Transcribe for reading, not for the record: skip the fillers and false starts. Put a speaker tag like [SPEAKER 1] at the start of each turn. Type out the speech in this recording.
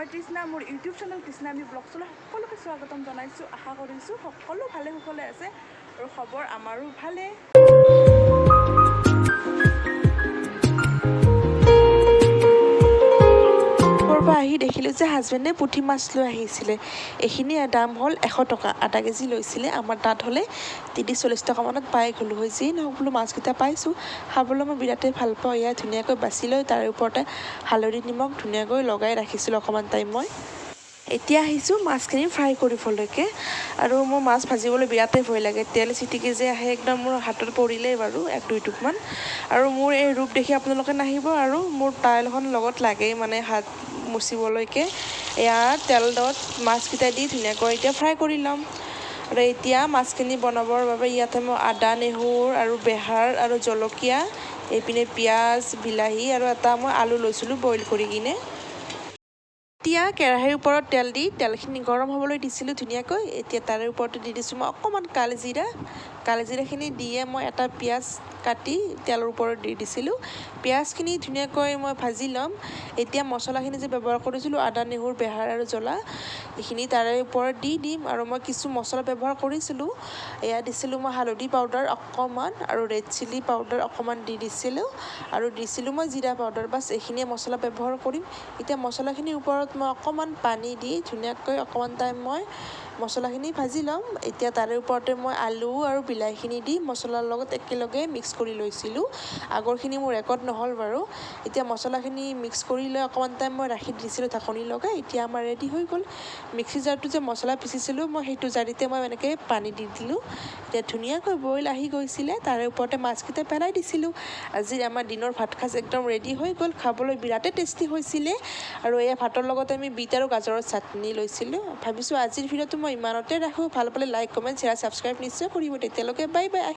[SPEAKER 1] মই তৃষ্ণা মোৰ YouTube channel তৃষ্ণা আমি ব্লগছলৈ সকলোকে স্বাগতম জনাইছোঁ। আশা কৰিছোঁ সকলো ভালে কুশলে আছে আৰু খবৰ আমাৰো ভালে। আহি দেখিলোঁ যে হাজবেণ্ডে পুঠি মাছ লৈ আহিছিলে। এইখিনি দাম হ'ল 100 টকা, আধা কেজি লৈছিলে। আমাৰ তাত হ'লে 30-40 টকামানত পাই গ'লোঁ হয়। যি নহওক বোলো মাছকেইটা পাইছোঁ, খাবলৈ মই বিৰাটেই ভাল পাওঁ। এয়া ধুনীয়াকৈ বাছি লৈ তাৰে ওপৰতে হালধি নিমখ ধুনীয়াকৈ লগাই ৰাখিছিলোঁ অকণমান টাইম মই। এতিয়া আহিছোঁ মাছখিনি ফ্ৰাই কৰিবলৈকে। আৰু মোৰ মাছ ভাজিবলৈ বিৰাটেই ভয় লাগে, তেল চিটিকি যে আহে একদম মোৰ হাতত পৰিলেই বাৰু 1-2 টোপমান। আৰু মোৰ এই ৰূপ দেখি আপোনালোকে নাহিব আৰু মোৰ টাৱেলখন লগত লাগেই মানে হাত মুচিবলৈকে। এয়া তেলত মাছকেইটা দি ধুনীয়াকৈ এতিয়া ফ্ৰাই কৰি ল'ম। আৰু এতিয়া মাছখিনি বনাবৰ বাবে ইয়াতে মই আদা, নহৰু আৰু বেহাৰ আৰু জলকীয়া, এইপিনে পিঁয়াজ, বিলাহী আৰু এটা মই আলু লৈছিলোঁ বইল কৰি কিনে। এতিয়া কেৰাহীৰ ওপৰত তেল দি তেলখিনি গৰম হ'বলৈ দিছিলোঁ ধুনীয়াকৈ। এতিয়া তাৰে ওপৰতে দি দিছোঁ মই অকণমান কালজিৰাখিনি দিয়ে মই এটা পিঁয়াজ কাটি তেলৰ ওপৰত দি দিছিলোঁ। পিঁয়াজখিনি ধুনীয়াকৈ মই ভাজি ল'ম। এতিয়া মছলাখিনি যে ব্যৱহাৰ কৰিছিলোঁ আদা, নহৰু, বেহাৰ আৰু জ্বলা, এইখিনি তাৰে ওপৰত দি দিম। আৰু মই কিছু মছলা ব্যৱহাৰ কৰিছিলোঁ। এয়া দিছিলোঁ মই হালধি পাউডাৰ অকণমান আৰু ৰেড চিলি পাউডাৰ অকণমান দি দিছিলোঁ। আৰু দিছিলোঁ মই জিৰা পাউডাৰ। বাছ এইখিনিয়ে মছলা ব্যৱহাৰ কৰিম। এতিয়া মছলাখিনিৰ ওপৰত মই অকণমান পানী দি ধুনীয়াকৈ অকণমান টাইম মই মছলাখিনি ভাজি ল'ম। এতিয়া তাৰে ওপৰতে মই আলু আৰু বিলাহীখিনি দি মছলাৰ লগত একেলগে মিক্স কৰি লৈছিলোঁ। আগৰখিনি মোৰ ৰেকৰ্ড নহ'ল বাৰু। এতিয়া মছলাখিনি মিক্স কৰি লৈ অকণমান টাইম মই ৰাখি দিছিলোঁ ঢাকনি লগাই। এতিয়া আমাৰ ৰেডি হৈ গ'ল। মিক্সি জাৰটো যে মছলা পিচিছিলোঁ মই সেইটো জাৰিতে মই এনেকৈ পানী দি দিলোঁ। এতিয়া ধুনীয়াকৈ বইল আহি গৈছিলে, তাৰে ওপৰতে মাছকেইটা পেলাই দিছিলোঁ। আজি আমাৰ দিনৰ ভাত সাজ একদম ৰেডি হৈ গ'ল। খাবলৈ বিৰাটেই টেষ্টি হৈছিলে। আৰু এয়া ভাতৰ লগতে আমি বিট আৰু গাজৰৰ চাটনি লৈছিলোঁ। ভাবিছোঁ আজিৰ ভিডিঅ'টো মই ইমানতে ৰাখোঁ। ভাল পালে লাইক, কমেণ্ট, শ্বেয়াৰ, ছাবস্ক্ৰাইব নিশ্চয় কৰিব। তেতিয়ালৈকে বাই বাই।